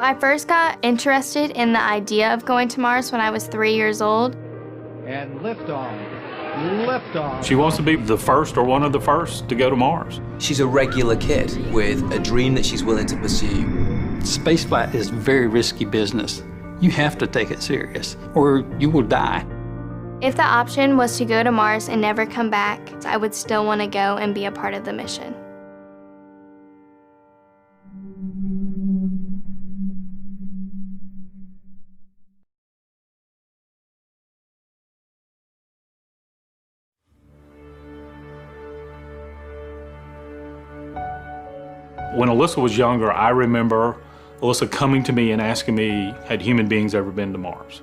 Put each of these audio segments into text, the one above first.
I first got interested in the idea of going to Mars when I was 3 years old. And liftoff. Liftoff. She wants to be the first or one of the first to go to Mars. She's a regular kid with a dream that she's willing to pursue. Spaceflight is very risky business. You have to take it serious, or you will die. If the option was to go to Mars and never come back, I would still want to go and be a part of the mission. When Alyssa was younger, I remember Alyssa coming to me and asking me, had human beings ever been to Mars?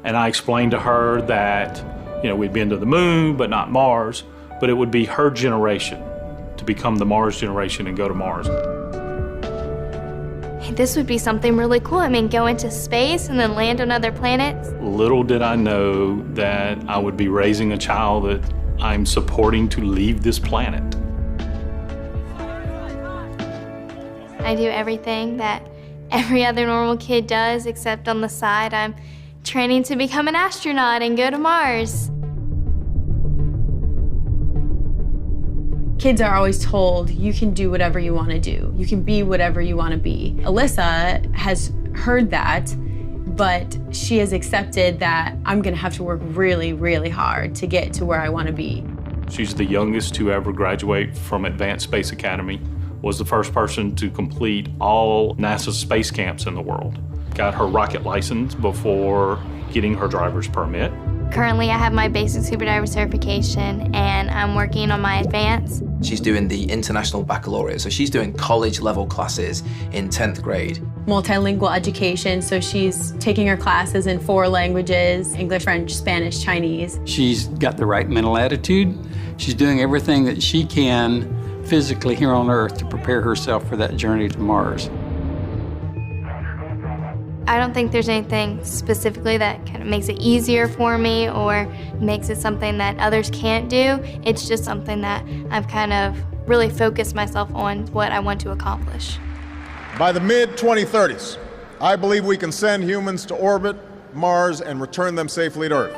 And I explained to her that, we'd been to the moon, but not Mars, but it would be her generation to become the Mars generation and go to Mars. This would be something really cool. I mean, go into space and then land on other planets. Little did I know that I would be raising a child that I'm supporting to leave this planet. I do everything that every other normal kid does, except on the side, I'm training to become an astronaut and go to Mars. Kids are always told, you can do whatever you want to do. You can be whatever you want to be. Alyssa has heard that, but she has accepted that I'm going to have to work really, really hard to get to where I want to be. She's the youngest to ever graduate from Advanced Space Academy, was the first person to complete all NASA space camps in the world. Got her rocket license before getting her driver's permit. Currently, I have my basic scuba diver certification, and I'm working on my advanced. She's doing the International Baccalaureate, so she's doing college-level classes in 10th grade. Multilingual education, so she's taking her classes in 4 languages, English, French, Spanish, Chinese. She's got the right mental attitude. She's doing everything that she can physically here on Earth to prepare herself for that journey to Mars. I don't think there's anything specifically that kind of makes it easier for me or makes it something that others can't do. It's just something that I've kind of really focused myself on what I want to accomplish. By the mid-2030s, I believe we can send humans to orbit Mars and return them safely to Earth.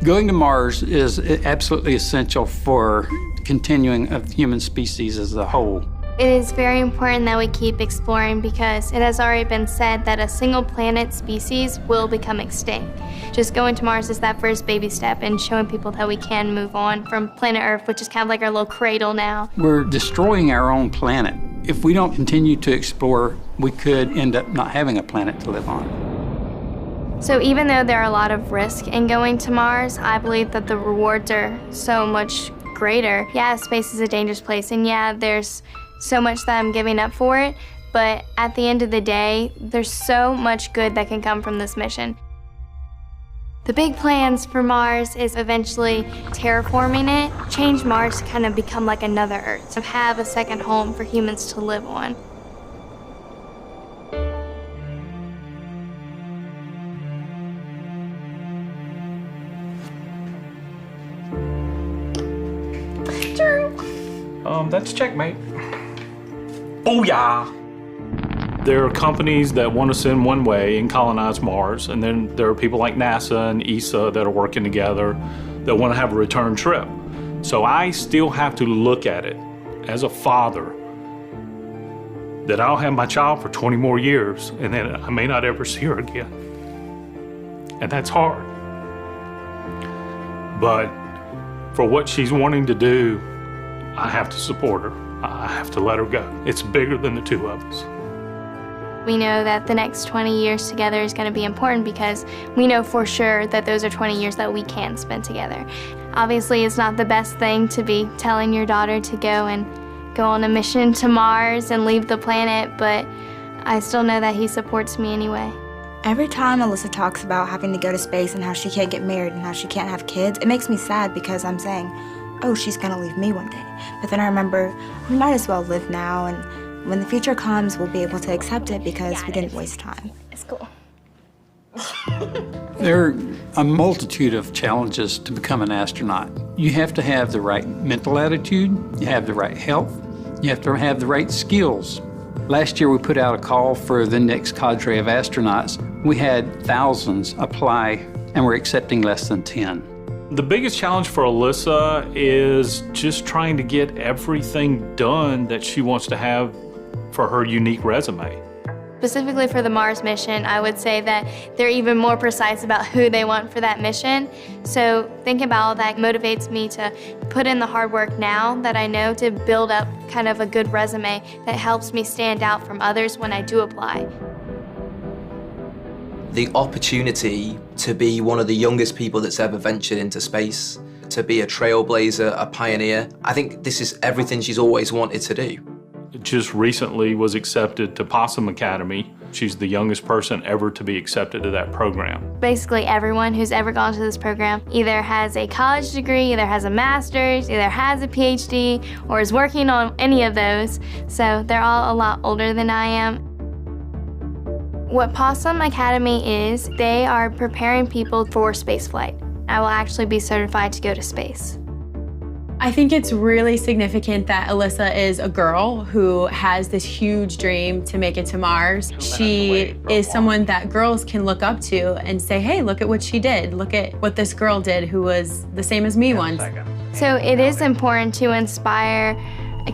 Going to Mars is absolutely essential for continuing of the human species as a whole. It is very important that we keep exploring because it has already been said that a single planet species will become extinct. Just going to Mars is that first baby step in showing people that we can move on from planet Earth, which is kind of like our little cradle now. We're destroying our own planet. If we don't continue to explore, we could end up not having a planet to live on. So even though there are a lot of risk in going to Mars, I believe that the rewards are so much greater. Yeah, space is a dangerous place, and yeah, there's so much that I'm giving up for it, but at the end of the day, there's so much good that can come from this mission. The big plans for Mars is eventually terraforming it, change Mars to kind of become like another Earth, to have a second home for humans to live on. That's checkmate. Booyah! There are companies that want to send one way and colonize Mars, and then there are people like NASA and ESA that are working together that want to have a return trip. So I still have to look at it as a father that I'll have my child for 20 more years, and then I may not ever see her again. And that's hard. But for what she's wanting to do, I have to support her. I have to let her go. It's bigger than the two of us. We know that the next 20 years together is going to be important because we know for sure that those are 20 years that we can spend together. Obviously, it's not the best thing to be telling your daughter to go on a mission to Mars and leave the planet, but I still know that he supports me anyway. Every time Alyssa talks about having to go to space and how she can't get married and how she can't have kids, it makes me sad because I'm saying, oh, she's gonna leave me one day. But then I remember, we might as well live now, and when the future comes, we'll be able to accept it because we didn't waste time. It's cool. There are a multitude of challenges to become an astronaut. You have to have the right mental attitude, you have the right health, you have to have the right skills. Last year we put out a call for the next cadre of astronauts. We had thousands apply and we're accepting less than 10. The biggest challenge for Alyssa is just trying to get everything done that she wants to have for her unique resume. Specifically for the Mars mission, I would say that they're even more precise about who they want for that mission. So thinking about all that motivates me to put in the hard work now that I know to build up kind of a good resume that helps me stand out from others when I do apply. The opportunity to be one of the youngest people that's ever ventured into space, to be a trailblazer, a pioneer, I think this is everything she's always wanted to do. Just recently was accepted to Possum Academy. She's the youngest person ever to be accepted to that program. Basically everyone who's ever gone to this program either has a college degree, either has a master's, either has a PhD, or is working on any of those. So they're all a lot older than I am. What Possum Academy is, they are preparing people for spaceflight. I will actually be certified to go to space. I think it's really significant that Alyssa is a girl who has this huge dream to make it to Mars. She is someone that girls can look up to and say, hey, look at what she did. Look at what this girl did who was the same as me once. So it is important to inspire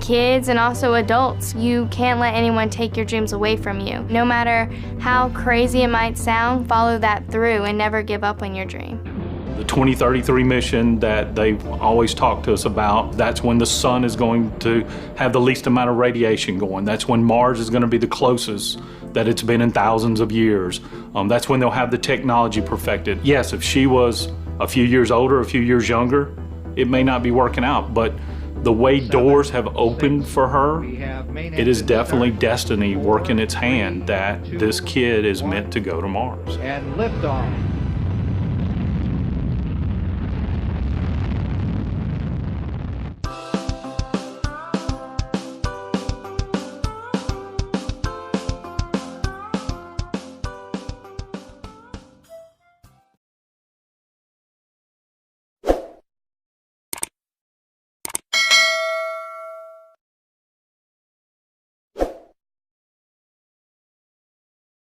kids and also adults. You can't let anyone take your dreams away from you. No matter how crazy it might sound, follow that through and never give up on your dream. The 2033 mission that they always talk to us about, that's when the sun is going to have the least amount of radiation going. That's when Mars is going to be the closest that it's been in thousands of years. That's when they'll have the technology perfected. Yes, if she was a few years older, a few years younger, it may not be working out, but the way doors have opened for her, it is definitely destiny working its hand that this kid is meant to go to Mars. And liftoff.